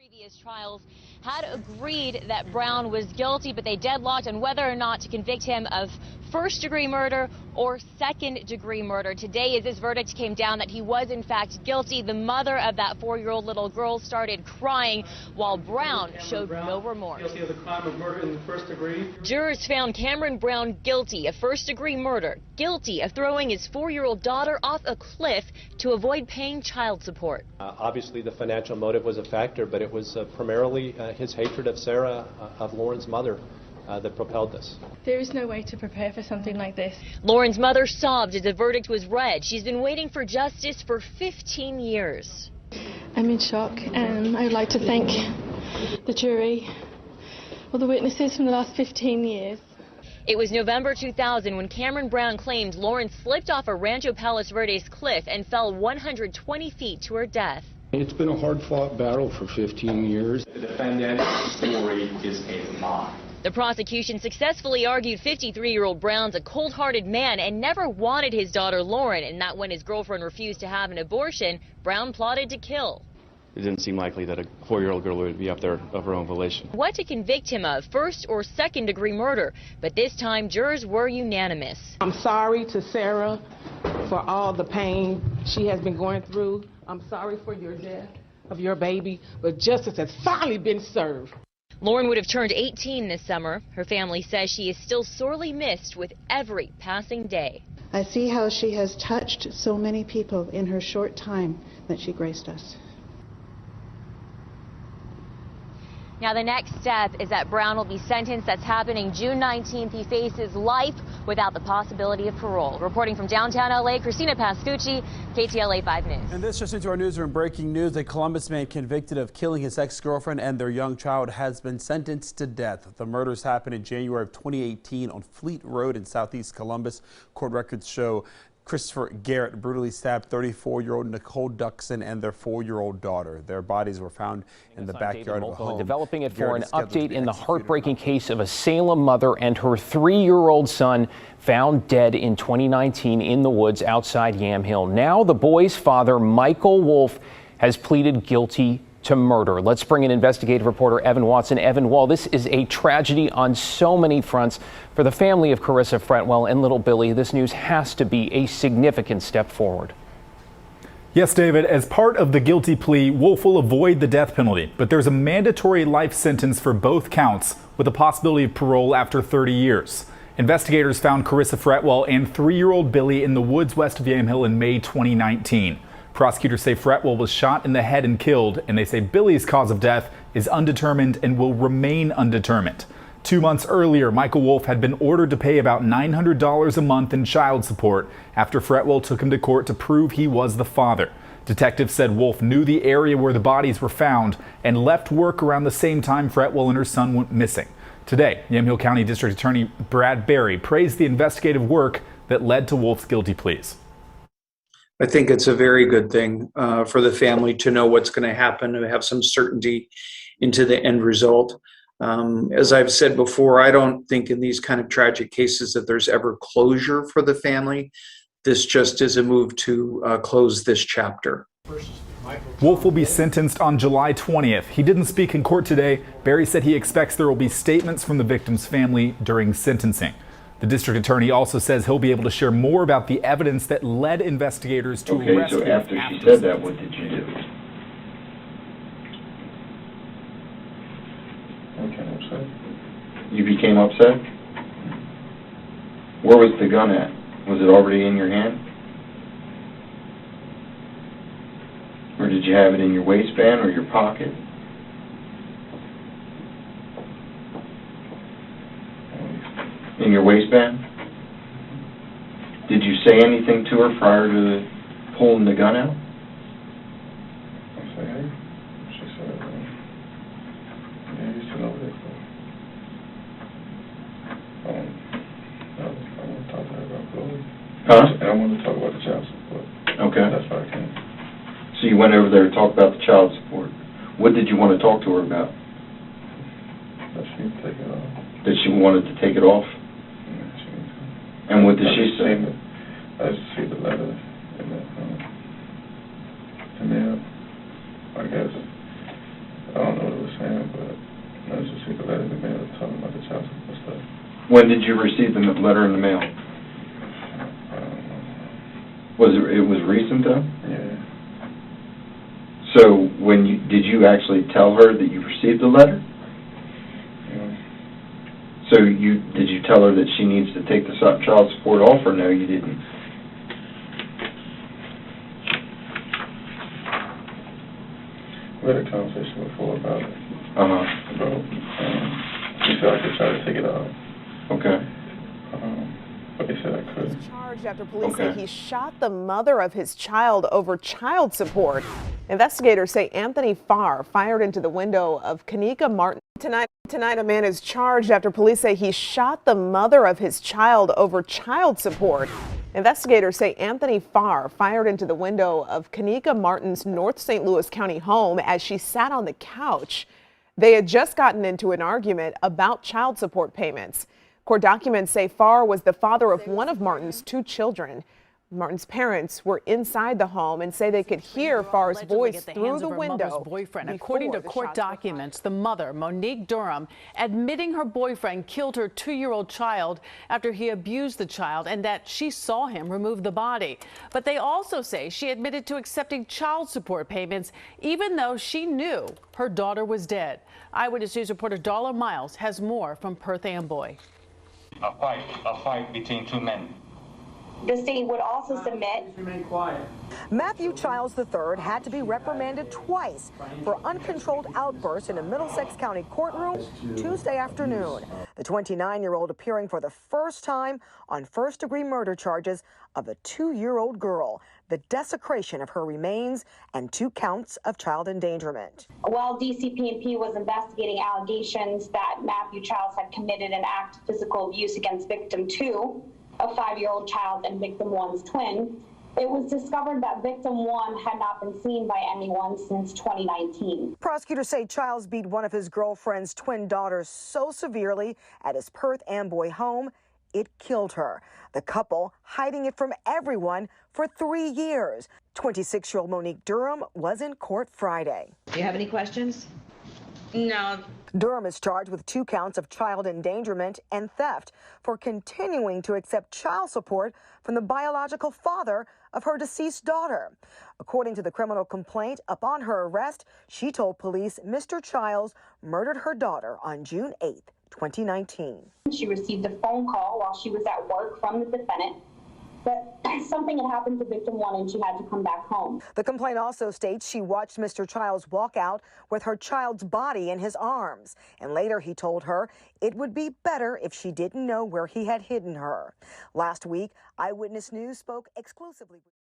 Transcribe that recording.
Previous trials had agreed that Brown was guilty, but they deadlocked on whether or not to convict him of first-degree murder or second-degree murder. Today, as this verdict came down that he was in fact guilty, the mother of that 4-year-old little girl started crying while Brown showed no remorse. Guilty of the crime of murder in the first degree. Jurors found Cameron Brown guilty of first-degree murder, guilty of throwing his 4-year-old daughter off a cliff to avoid paying child support. Obviously, the financial motive was a factor, but it was primarily his hatred of Sarah, of Lauren's mother, that propelled this. There is no way to prepare for something like this. Lauren's mother sobbed as the verdict was read. She's been waiting for justice for 15 years. I'm in shock, and I would like to thank the jury, all the witnesses from the last 15 years. It was November 2000 when Cameron Brown claimed Lauren slipped off a Rancho Palos Verdes cliff and fell 120 feet to her death. It's been a hard-fought battle for 15 years. The defendant's story is a lie. The prosecution successfully argued 53-year-old Brown's a cold-hearted man and never wanted his daughter Lauren, and that when his girlfriend refused to have an abortion, Brown plotted to kill. It didn't seem likely that a 4-year-old girl would be up there of her own volition. What to convict him of, first or second-degree murder, but this time jurors were unanimous. I'm sorry to Sarah for all the pain she has been going through. I'm sorry for your death of your baby, but justice has finally been served. Lauren would have turned 18 this summer. Her family says she is still sorely missed with every passing day. I see how she has touched so many people in her short time that she graced us. Now the next step is that Brown will be sentenced. That's happening June 19th. He faces life without the possibility of parole. Reporting from downtown LA, Christina Pascucci, KTLA 5 News. And this just into our newsroom. Breaking news: a Columbus man convicted of killing his ex-girlfriend and their young child has been sentenced to death. The murders happened in January of 2018 on Fleet Road in southeast Columbus. Court records show Christopher Garrett brutally stabbed 34-year-old Nicole Duxon and their 4-year-old daughter. Their bodies were found in the backyard of a home. Developing it for an update in the heartbreaking case of a Salem mother and her 3-year-old son found dead in 2019 in the woods outside Yamhill. Now the boy's father, Michael Wolf, has pleaded guilty to murder. Let's bring in investigative reporter Evan Watson. Evan, while this is a tragedy on so many fronts for the family of Carissa Fretwell and little Billy, this news has to be a significant step forward. Yes, David, as part of the guilty plea, Wolf will avoid the death penalty, but there's a mandatory life sentence for both counts with a possibility of parole after 30 years. Investigators found Carissa Fretwell and 3-year-old Billy in the woods west of Yamhill in May 2019. Prosecutors say Fretwell was shot in the head and killed, and they say Billy's cause of death is undetermined and will remain undetermined. 2 months earlier, Michael Wolf had been ordered to pay about $900 a month in child support after Fretwell took him to court to prove he was the father. Detectives said Wolf knew the area where the bodies were found and left work around the same time Fretwell and her son went missing. Today, Yamhill County District Attorney Brad Berry praised the investigative work that led to Wolf's guilty pleas. I think it's a very good thing for the family to know what's going to happen, to have some certainty into the end result. As I've said before, I don't think in these kind of tragic cases that there's ever closure for the family. This just is a move to close this chapter. Wolf will be sentenced on July 20th. He didn't speak in court today. Berry said he expects there will be statements from the victim's family during sentencing. The district attorney also says he'll be able to share more about the evidence that led investigators to arrest him. So after she said that, what did you do? Okay, upset. You became upset? Where was the gun at? Was it already in your hand? Or did you have it in your waistband or your pocket? In your waistband? Did you say anything to her prior to pulling the gun out? I said, hey, she said, yeah, you should know this. I want to talk to her about Billy. Huh? And I want to talk about the child support. Okay. That's why I came. So you went over there to talk about the child support. What did you want to talk to her about? That she would take it off. That she wanted to take it off? And what did she say? I just see the letter in the mail. I guess, I don't know. When did you receive the letter in the mail? It was recent though? Yeah. So did you actually tell her that you received the letter? Yeah. So did you tell her that she needs to take the child support off, or no, you didn't? We had a conversation before about it. Uh-huh. She said I could try to take it off. Okay. But they said I could. Charged after police say he shot the mother of his child over child support. Investigators say Anthony Farr fired into the window of Kanika Martin. Tonight, a man is charged after police say he shot the mother of his child over child support. Investigators say Anthony Farr fired into the window of Kanika Martin's North St. Louis County home as she sat on the couch. They had just gotten into an argument about child support payments. Court documents say Farr was the father of one of Martin's 2 children. Martin's parents were inside the home and say they could hear Farr's voice through the window. According to court documents, the mother, Monique Durham, admitting her boyfriend killed her 2-year-old child after he abused the child and that she saw him remove the body. But they also say she admitted to accepting child support payments even though she knew her daughter was dead. Eyewitness News reporter Darla Miles has more from Perth Amboy. A fight between 2 men. The state would also submit. Remain quiet. Matthew Childs III had to be reprimanded twice for uncontrolled outbursts in a Middlesex County courtroom Tuesday afternoon. The 29-year-old appearing for the first time on first-degree murder charges of a 2-year-old girl, the desecration of her remains, and 2 counts of child endangerment. While DCP&P was investigating allegations that Matthew Childs had committed an act of physical abuse against victim 2, a 5-year-old child, and victim 1's twin, it was discovered that victim 1 had not been seen by anyone since 2019. Prosecutors say Childs beat one of his girlfriend's twin daughters so severely at his Perth Amboy home, it killed her. The couple hiding it from everyone for 3 years. 26-year-old Monique Durham was in court Friday. Do you have any questions? No. Durham is charged with 2 counts of child endangerment and theft for continuing to accept child support from the biological father of her deceased daughter. According to the criminal complaint, upon her arrest, she told police Mr. Childs murdered her daughter on June 8, 2019. She received a phone call while she was at work from the defendant that something had happened to victim 1 and she had to come back home. The complaint also states she watched Mr. Childs walk out with her child's body in his arms, and later he told her it would be better if she didn't know where he had hidden her. Last week, Eyewitness News spoke exclusively with